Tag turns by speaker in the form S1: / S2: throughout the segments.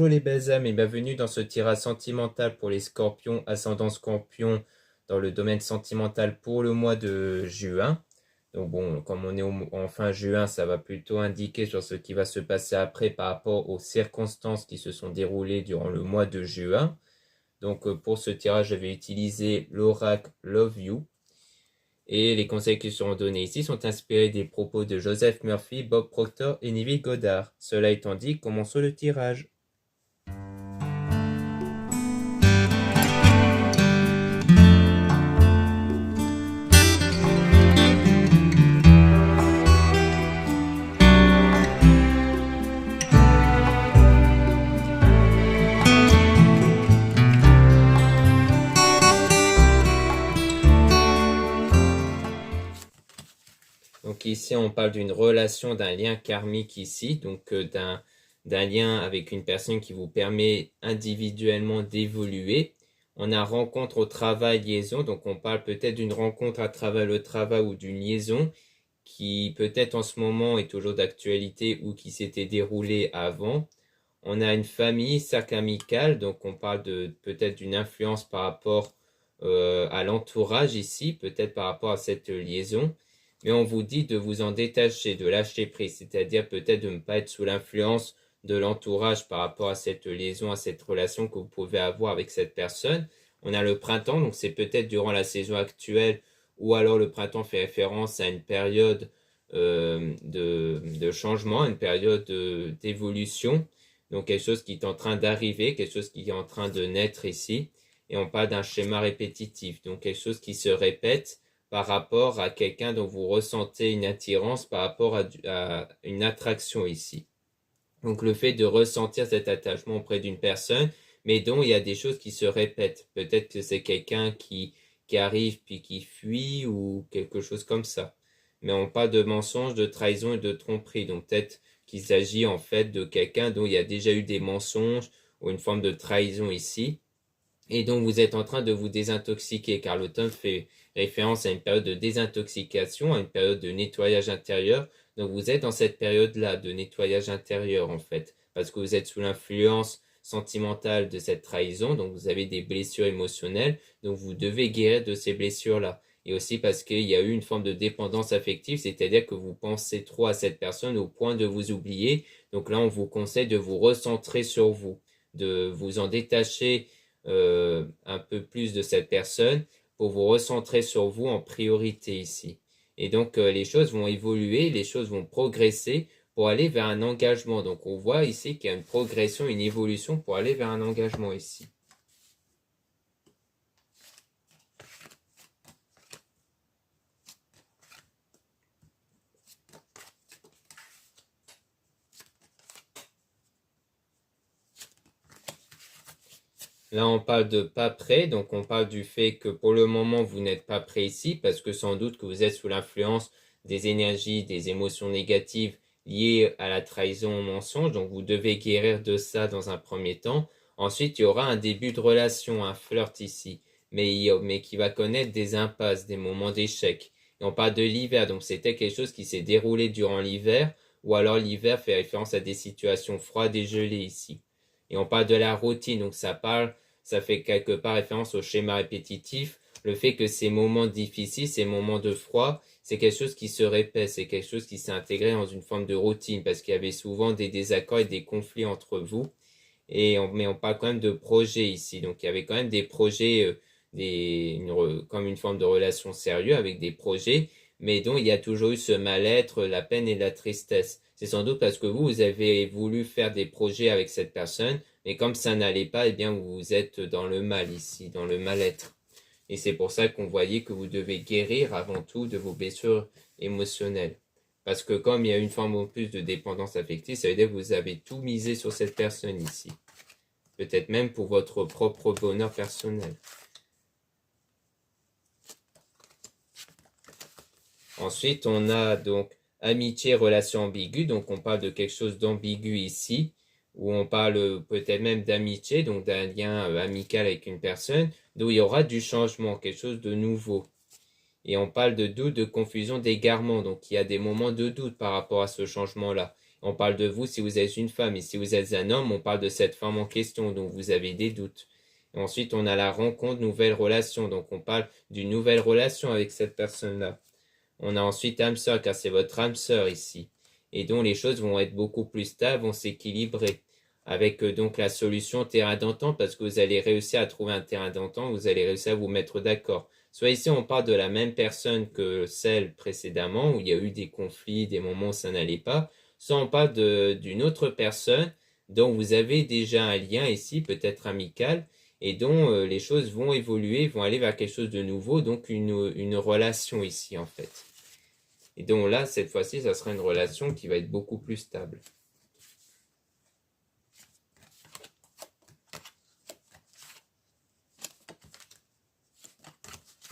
S1: Bonjour les belles âmes et bienvenue dans ce tirage sentimental pour les scorpions, ascendant scorpion dans le domaine sentimental pour le mois de juin. Donc bon, comme on est en fin juin, ça va plutôt indiquer sur ce qui va se passer après par rapport aux circonstances qui se sont déroulées durant le mois de juin. Donc pour ce tirage, je vais utiliser l'oracle Love You. Et les conseils qui seront donnés ici sont inspirés des propos de Joseph Murphy, Bob Proctor et Neville Goddard. Cela étant dit, commençons le tirage. Donc ici, on parle d'une relation, d'un lien karmique ici, donc d'un lien avec une personne qui vous permet individuellement d'évoluer. On a rencontre au travail, liaison, donc on parle peut-être d'une rencontre à travers le travail ou d'une liaison qui peut-être en ce moment est toujours d'actualité ou qui s'était déroulée avant. On a une famille, cercle amical, donc on parle de peut-être d'une influence par rapport à l'entourage ici, peut-être par rapport à cette liaison. Mais on vous dit de vous en détacher, de lâcher prise, c'est-à-dire peut-être de ne pas être sous l'influence de l'entourage par rapport à cette liaison, à cette relation que vous pouvez avoir avec cette personne. On a le printemps, donc c'est peut-être durant la saison actuelle, ou alors le printemps fait référence à une période de changement, une période d'évolution. Donc quelque chose qui est en train d'arriver, quelque chose qui est en train de naître ici. Et on parle d'un schéma répétitif, donc quelque chose qui se répète par rapport à quelqu'un dont vous ressentez une attirance, par rapport à une attraction ici. Donc le fait de ressentir cet attachement auprès d'une personne, mais dont il y a des choses qui se répètent. Peut-être que c'est quelqu'un qui arrive puis qui fuit ou quelque chose comme ça. Mais on parle de mensonges, de trahison et de tromperie. Donc peut-être qu'il s'agit en fait de quelqu'un dont il y a déjà eu des mensonges ou une forme de trahison ici. Et donc vous êtes en train de vous désintoxiquer, car l'automne fait référence à une période de désintoxication, à une période de nettoyage intérieur. Donc vous êtes dans cette période-là de nettoyage intérieur en fait, parce que vous êtes sous l'influence sentimentale de cette trahison, donc vous avez des blessures émotionnelles, donc vous devez guérir de ces blessures-là. Et aussi parce qu'il y a eu une forme de dépendance affective, c'est-à-dire que vous pensez trop à cette personne au point de vous oublier. Donc là, on vous conseille de vous recentrer sur vous, de vous en détacher un peu plus de cette personne pour vous recentrer sur vous en priorité ici. Et donc les choses vont évoluer, les choses vont progresser pour aller vers un engagement. Donc on voit ici qu'il y a une progression, une évolution pour aller vers un engagement ici. Là, on parle de pas prêt, donc on parle du fait que pour le moment, vous n'êtes pas prêt ici, parce que sans doute que vous êtes sous l'influence des énergies, des émotions négatives liées à la trahison, au mensonge, donc vous devez guérir de ça dans un premier temps. Ensuite, il y aura un début de relation, un flirt ici, mais qui va connaître des impasses, des moments d'échec. Et on parle de l'hiver, donc c'était quelque chose qui s'est déroulé durant l'hiver, ou alors l'hiver fait référence à des situations froides et gelées ici. Et on parle de la routine, donc ça fait quelque part référence au schéma répétitif. Le fait que ces moments difficiles, ces moments de froid, c'est quelque chose qui se répète, c'est quelque chose qui s'est intégré dans une forme de routine, parce qu'il y avait souvent des désaccords et des conflits entre vous. Mais on parle quand même de projets ici, donc il y avait quand même des projets, comme une forme de relation sérieuse avec des projets, mais dont il y a toujours eu ce mal-être, la peine et la tristesse. C'est sans doute parce que vous avez voulu faire des projets avec cette personne, mais comme ça n'allait pas, eh bien, vous êtes dans le mal ici, dans le mal-être. Et c'est pour ça qu'on voyait que vous devez guérir avant tout de vos blessures émotionnelles. Parce que comme il y a une forme en plus de dépendance affective, ça veut dire que vous avez tout misé sur cette personne ici. Peut-être même pour votre propre bonheur personnel. Ensuite, on a donc amitié, relation ambiguë. Donc, on parle de quelque chose d'ambigu ici, où on parle peut-être même d'amitié, donc d'un lien amical avec une personne, d'où il y aura du changement, quelque chose de nouveau. Et on parle de doute, de confusion, d'égarement. Donc, il y a des moments de doute par rapport à ce changement-là. on parle de vous si vous êtes une femme. Et si vous êtes un homme, on parle de cette femme en question, donc vous avez des doutes. Et ensuite, on a la rencontre, nouvelle relation. Donc, on parle d'une nouvelle relation avec cette personne-là. On a ensuite âme sœur, car c'est votre âme sœur ici. Et donc, les choses vont être beaucoup plus stables, vont s'équilibrer. Avec donc la solution terrain d'entente, parce que vous allez réussir à trouver un terrain d'entente, vous allez réussir à vous mettre d'accord. Soit ici, on parle de la même personne que celle précédemment, où il y a eu des conflits, des moments où ça n'allait pas. Soit on parle d'une autre personne dont vous avez déjà un lien ici, peut-être amical, et dont les choses vont évoluer, vont aller vers quelque chose de nouveau, donc une relation ici en fait. Et donc là, cette fois-ci, ça sera une relation qui va être beaucoup plus stable.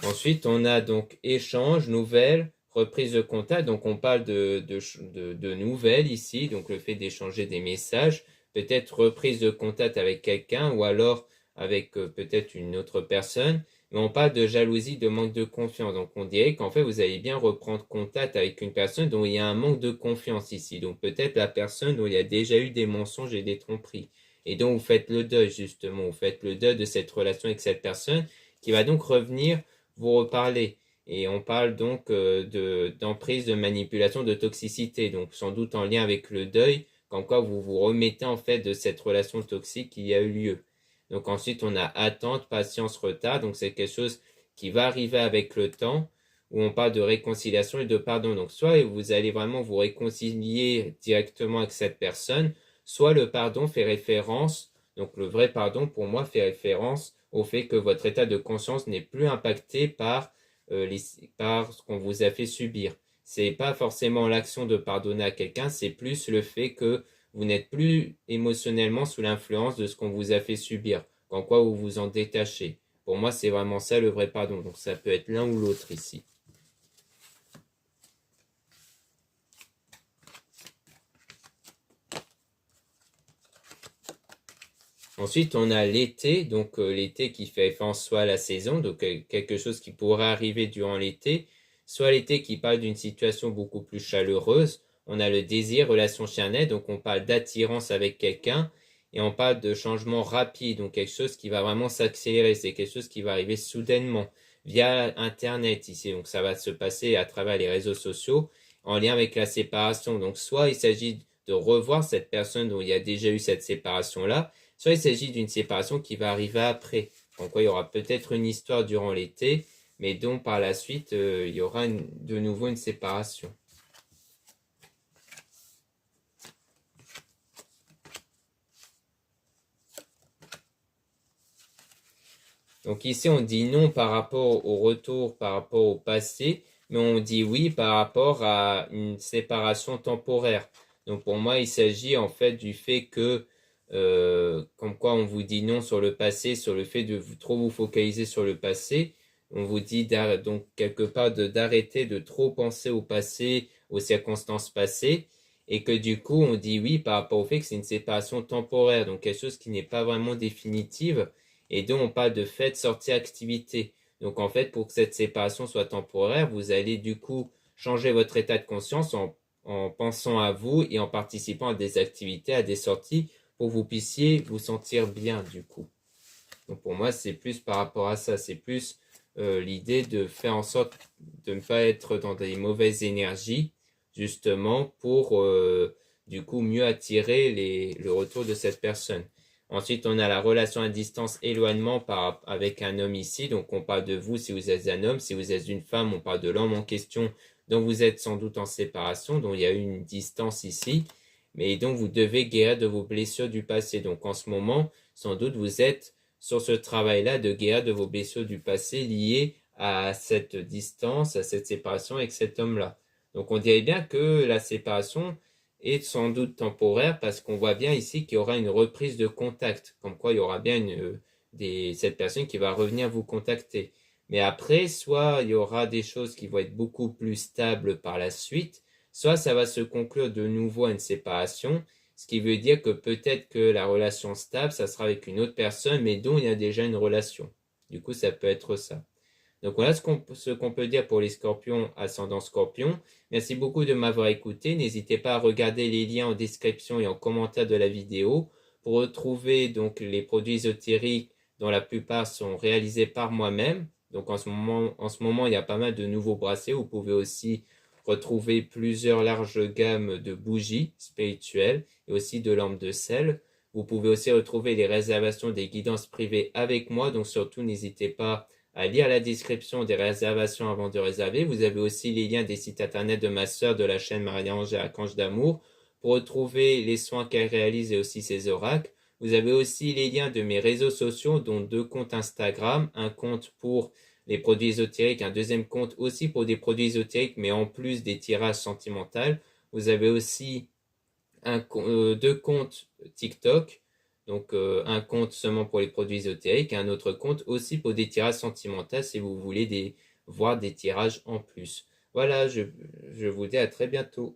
S1: Ensuite, on a donc échange, nouvelles, reprise de contact. Donc, on parle de nouvelles ici, donc le fait d'échanger des messages, peut-être reprise de contact avec quelqu'un ou alors avec peut-être une autre personne. Mais on parle de jalousie, de manque de confiance. Donc, on dirait qu'en fait, vous allez bien reprendre contact avec une personne dont il y a un manque de confiance ici. Donc, peut-être la personne dont il y a déjà eu des mensonges et des tromperies. Et donc, vous faites le deuil, justement. Vous faites le deuil de cette relation avec cette personne qui va donc revenir vous reparler. Et on parle donc d'emprise, de manipulation, de toxicité. Donc sans doute en lien avec le deuil, comme quoi vous vous remettez en fait de cette relation toxique qui a eu lieu. Donc ensuite on a attente, patience, retard. Donc c'est quelque chose qui va arriver avec le temps, où on parle de réconciliation et de pardon. Donc soit vous allez vraiment vous réconcilier directement avec cette personne, soit le pardon fait référence, donc le vrai pardon pour moi fait référence au fait que votre état de conscience n'est plus impacté par ce qu'on vous a fait subir. C'est pas forcément l'action de pardonner à quelqu'un, c'est plus le fait que vous n'êtes plus émotionnellement sous l'influence de ce qu'on vous a fait subir, qu'en quoi vous vous en détachez. Pour moi, c'est vraiment ça le vrai pardon. Donc ça peut être l'un ou l'autre ici. Ensuite, on a l'été, donc l'été qui fait référence soit à la saison, donc quelque chose qui pourrait arriver durant l'été, soit l'été qui parle d'une situation beaucoup plus chaleureuse. On a le désir, relation charnelle, donc on parle d'attirance avec quelqu'un, et on parle de changement rapide, donc quelque chose qui va vraiment s'accélérer, c'est quelque chose qui va arriver soudainement via Internet ici, donc ça va se passer à travers les réseaux sociaux en lien avec la séparation. Donc soit il s'agit de revoir cette personne dont il y a déjà eu cette séparation-là, soit il s'agit d'une séparation qui va arriver après. Donc il y aura peut-être une histoire durant l'été, mais dont par la suite, il y aura de nouveau une séparation. Donc ici, on dit non par rapport au retour, par rapport au passé, mais on dit oui par rapport à une séparation temporaire. Donc pour moi, il s'agit en fait du fait que, comme quoi on vous dit non sur le passé, sur le fait de trop vous focaliser sur le passé. On vous dit donc quelque part d'arrêter de trop penser au passé, aux circonstances passées, et que du coup, on dit oui par rapport au fait que c'est une séparation temporaire, donc quelque chose qui n'est pas vraiment définitive et donc on parle de fête, sortie, activité. Donc en fait, pour que cette séparation soit temporaire, vous allez du coup changer votre état de conscience en pensant à vous et en participant à des activités, à des sorties, pour que vous puissiez vous sentir bien du coup. Donc pour moi, c'est plus par rapport à ça, c'est plus l'idée de faire en sorte de ne pas être dans des mauvaises énergies, justement pour du coup mieux attirer le retour de cette personne. Ensuite, on a la relation à distance, éloignement avec un homme ici. Donc, on parle de vous si vous êtes un homme. Si vous êtes une femme, on parle de l'homme en question. Donc, vous êtes sans doute en séparation. Donc, il y a une distance ici. Mais donc, vous devez guérir de vos blessures du passé. Donc, en ce moment, sans doute, vous êtes sur ce travail-là de guérir de vos blessures du passé liées à cette distance, à cette séparation avec cet homme-là. Donc, on dirait bien que la séparation est sans doute temporaire parce qu'on voit bien ici qu'il y aura une reprise de contact, comme quoi il y aura bien cette personne qui va revenir vous contacter. Mais après, soit il y aura des choses qui vont être beaucoup plus stables par la suite, soit ça va se conclure de nouveau à une séparation, ce qui veut dire que peut-être que la relation stable, ça sera avec une autre personne, mais dont il y a déjà une relation. Du coup, ça peut être ça. Donc voilà ce qu'on peut dire pour les scorpions, ascendant scorpion. Merci beaucoup de m'avoir écouté. N'hésitez pas à regarder les liens en description et en commentaire de la vidéo pour retrouver donc les produits ésotériques dont la plupart sont réalisés par moi-même. Donc en ce moment, il y a pas mal de nouveaux bracelets. Vous pouvez aussi retrouver plusieurs larges gammes de bougies spirituelles et aussi de lampes de sel. Vous pouvez aussi retrouver les réservations des guidances privées avec moi. Donc surtout, n'hésitez pas à lire la description des réservations avant de réserver. Vous avez aussi les liens des sites internet de ma sœur de la chaîne Marie-Ange et Archange d'Amour pour retrouver les soins qu'elle réalise et aussi ses oracles. Vous avez aussi les liens de mes réseaux sociaux, dont 2 comptes Instagram, un compte pour les produits ésotériques, un deuxième compte aussi pour des produits ésotériques, mais en plus des tirages sentimentaux. Vous avez aussi 2 comptes TikTok, donc un compte seulement pour les produits ésotériques et un autre compte aussi pour des tirages sentimentaux si vous voulez voir des tirages en plus. Voilà, je vous dis à très bientôt.